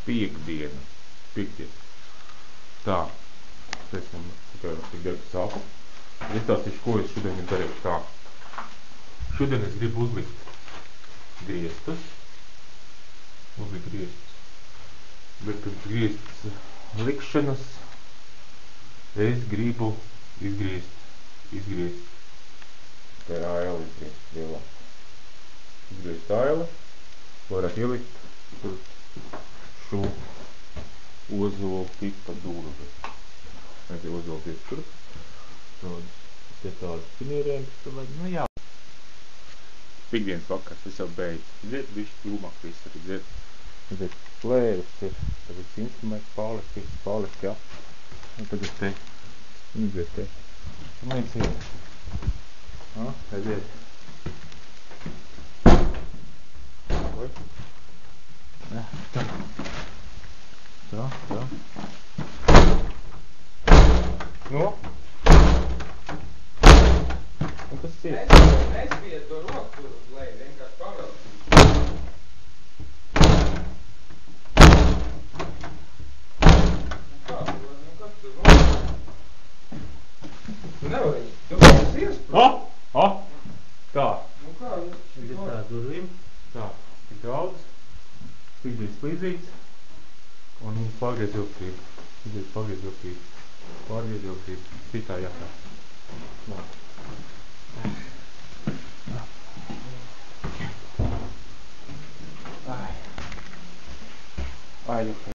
Piektdiena. Tā. Es tikai tik darbu sāku. Izstāstīšu, ko es šodien darīšu tā. Šodien es gribu uzlikt griestus. Bet pirms griestas likšanas es gribu izgriezt. Tā ir aila izgriezt lielā. Izgriezt aila. Varat ielikt tur šo ozolu tipa durvi. Aizie ozolu tipa tur. Te tādas pinierēm, kas tur vajag. Nu jā. Piektdienas vakars, es jau beidzu. Ziet, bišķi krūmāk viss arī ziet. Ziet, slēvis ir. Tagad instruments pārlikt, jā. Un tagad te. Iziet te. Un līdz iet. Aiziet. Oi. Tā. No? Un kas ir? Nespied to roku tur uz leju, vienkārši pavēlsīt. Nu kas tur notiek? Tu nevari, tu kāds iesprūst. Tā. Nu kā, Ir tā durvīm. Tā. Tik daudz. Tik bija slīdzīts. Un pārgriez ilgtību. Iziet pārgriez ilgtību. Pārgriez ilgtību. Citā jātā. Ai,